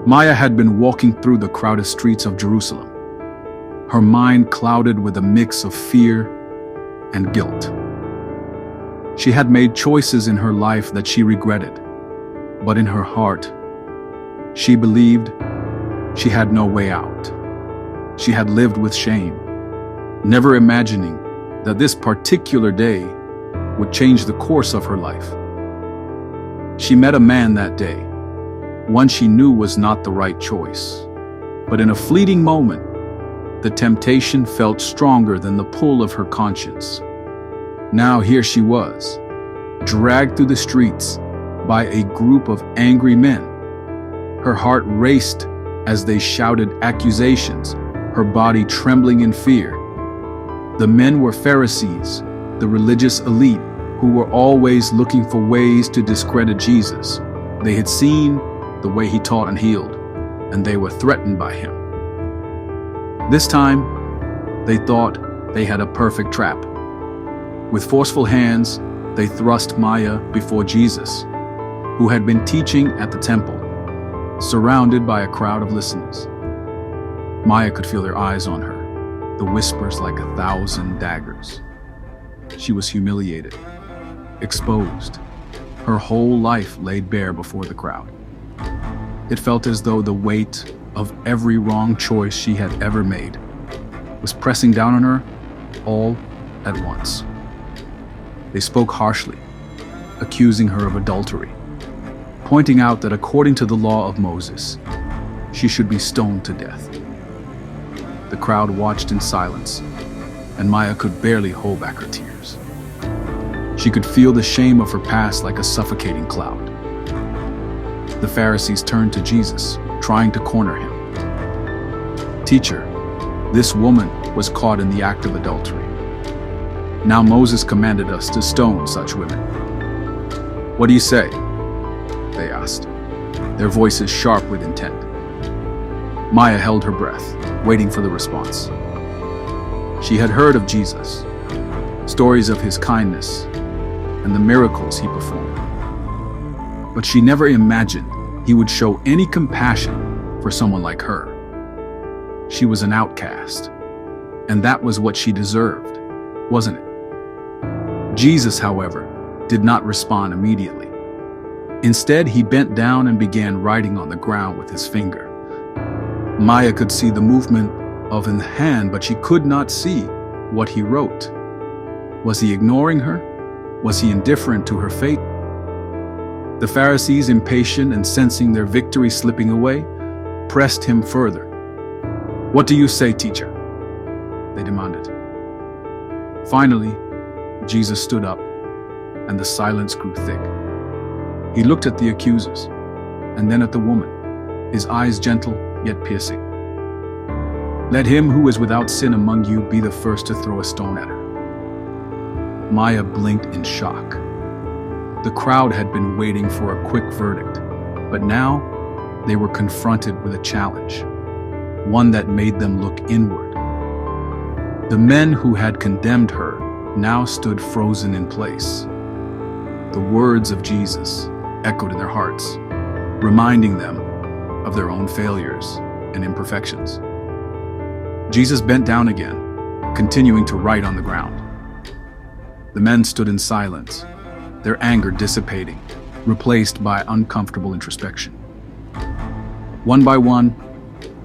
Maya had been walking through the crowded streets of Jerusalem, her mind clouded with a mix of fear and guilt. She had made choices in her life that she regretted, but in her heart, she believed she had no way out. She had lived with shame, never imagining that this particular day would change the course of her life. She met a man that day, one she knew was not the right choice. But in a fleeting moment, the temptation felt stronger than the pull of her conscience. Now here she was, dragged through the streets by a group of angry men. Her heart raced as they shouted accusations, her body trembling in fear. The men were Pharisees, the religious elite, who were always looking for ways to discredit Jesus. They had seen the way he taught and healed, and they were threatened by him. This time, they thought they had a perfect trap. With forceful hands, they thrust Maya before Jesus, who had been teaching at the temple, surrounded by a crowd of listeners. Maya could feel their eyes on her, the whispers like 1,000 daggers. She was humiliated, exposed, her whole life laid bare before the crowd. It felt as though the weight of every wrong choice she had ever made was pressing down on her all at once. They spoke harshly, accusing her of adultery, pointing out that according to the law of Moses, she should be stoned to death. The crowd watched in silence, and Maya could barely hold back her tears. She could feel the shame of her past like a suffocating cloud. The Pharisees turned to Jesus, trying to corner him. "Teacher, this woman was caught in the act of adultery. Now Moses commanded us to stone such women. What do you say?" they asked, their voices sharp with intent. Maya held her breath, waiting for the response. She had heard of Jesus, stories of his kindness, and the miracles he performed. But she never imagined he would show any compassion for someone like her. She was an outcast, and that was what she deserved, wasn't it? Jesus, however, did not respond immediately. Instead, he bent down and began writing on the ground with his finger. Maya could see the movement of his hand, but she could not see what he wrote. Was he ignoring her? Was he indifferent to her fate? The Pharisees, impatient and sensing their victory slipping away, pressed him further. "What do you say, teacher?" they demanded. Finally, Jesus stood up, and the silence grew thick. He looked at the accusers, and then at the woman, his eyes gentle yet piercing. "Let him who is without sin among you be the first to throw a stone at her." Maya blinked in shock. The crowd had been waiting for a quick verdict, but now they were confronted with a challenge, one that made them look inward. The men who had condemned her now stood frozen in place. The words of Jesus echoed in their hearts, reminding them of their own failures and imperfections. Jesus bent down again, continuing to write on the ground. The men stood in silence, their anger dissipating, replaced by uncomfortable introspection. One by one,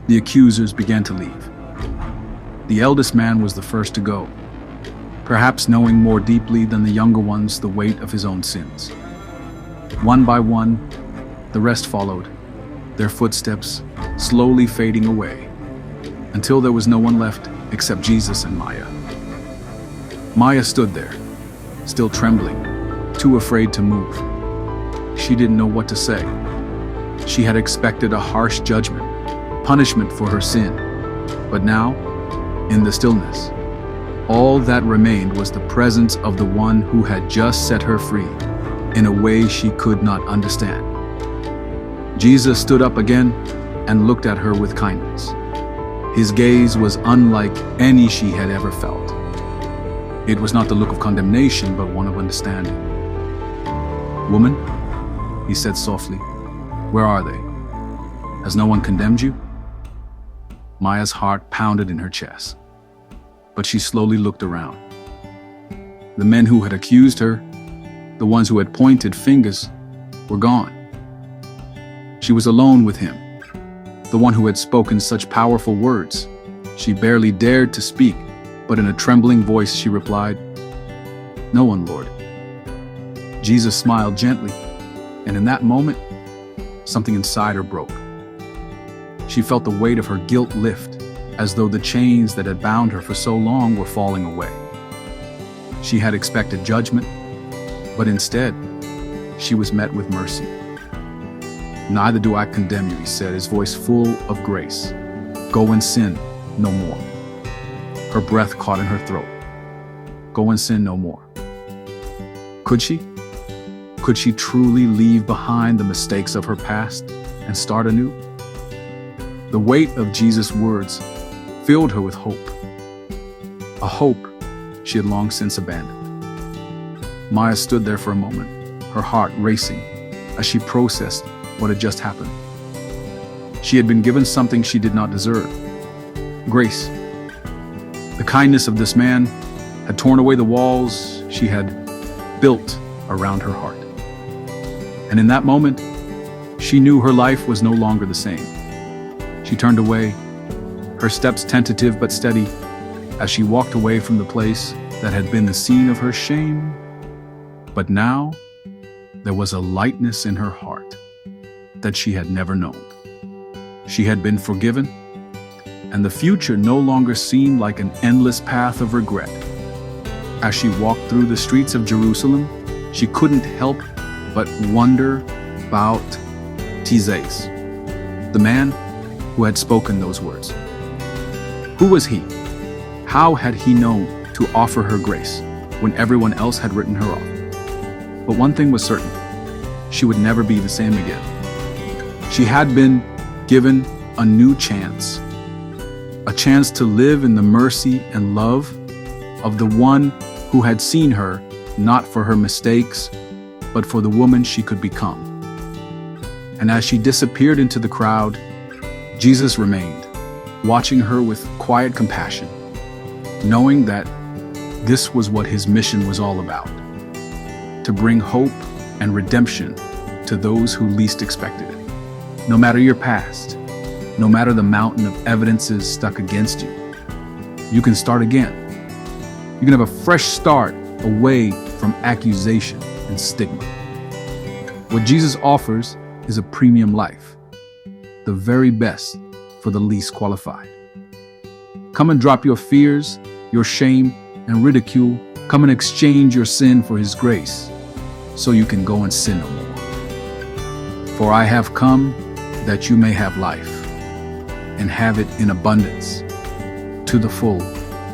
the accusers began to leave. The eldest man was the first to go, perhaps knowing more deeply than the younger ones the weight of his own sins. One by one, the rest followed, their footsteps slowly fading away, until there was no one left except Jesus and Maya. Maya stood there, still trembling, too afraid to move. She didn't know what to say. She had expected a harsh judgment, punishment for her sin. But now, in the stillness, all that remained was the presence of the one who had just set her free in a way she could not understand. Jesus stood up again and looked at her with kindness. His gaze was unlike any she had ever felt. It was not the look of condemnation, but one of understanding. "Woman," he said softly, "where are they?" Has no one condemned you?" Maya's heart pounded in her chest, but she slowly looked around. The men who had accused her, the ones who had pointed fingers, were gone. She was alone with him, the one who had spoken such powerful words. She barely dared to speak, but in a trembling voice she replied, "No one, Lord." Jesus smiled gently, and in that moment, something inside her broke. She felt the weight of her guilt lift, as though the chains that had bound her for so long were falling away. She had expected judgment, but instead, she was met with mercy. "Neither do I condemn you," he said, his voice full of grace. "Go and sin no more." Her breath caught in her throat. Go and sin no more. Could she? Could she truly leave behind the mistakes of her past and start anew? The weight of Jesus' words filled her with hope, a hope she had long since abandoned. Maya stood there for a moment, her heart racing as she processed what had just happened. She had been given something she did not deserve: grace. The kindness of this man had torn away the walls she had built around her heart. And in that moment, she knew her life was no longer the same. She turned away, her steps tentative but steady, as she walked away from the place that had been the scene of her shame. But now, there was a lightness in her heart that she had never known. She had been forgiven, and the future no longer seemed like an endless path of regret. As she walked through the streets of Jerusalem, she couldn't help but wonder about Tizes, the man who had spoken those words. Who was he? How had he known to offer her grace when everyone else had written her off? But one thing was certain: she would never be the same again. She had been given a new chance, a chance to live in the mercy and love of the one who had seen her not for her mistakes, but for the woman she could become. And as she disappeared into the crowd, Jesus remained, watching her with quiet compassion, knowing that this was what his mission was all about: to bring hope and redemption to those who least expected it. No matter your past, no matter the mountain of evidences stuck against you, you can start again. You can have a fresh start away from accusation and stigma. What Jesus offers is a premium life, the very best for the least qualified. Come and drop your fears, your shame, and ridicule. Come and exchange your sin for his grace, so you can go and sin no more. For I have come that you may have life, and have it in abundance, to the full,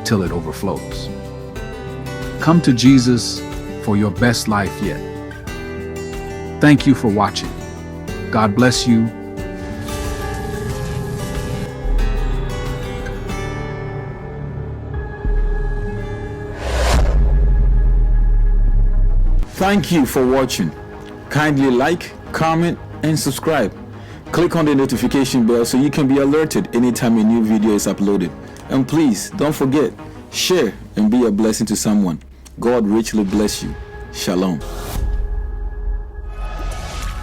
till it overflows. Come to Jesus for your best life yet. Thank you for watching. God bless you. Thank you for watching. Kindly like, comment, and subscribe. Click on the notification bell so you can be alerted anytime a new video is uploaded. And please don't forget, share and be a blessing to someone. God richly bless you. Shalom.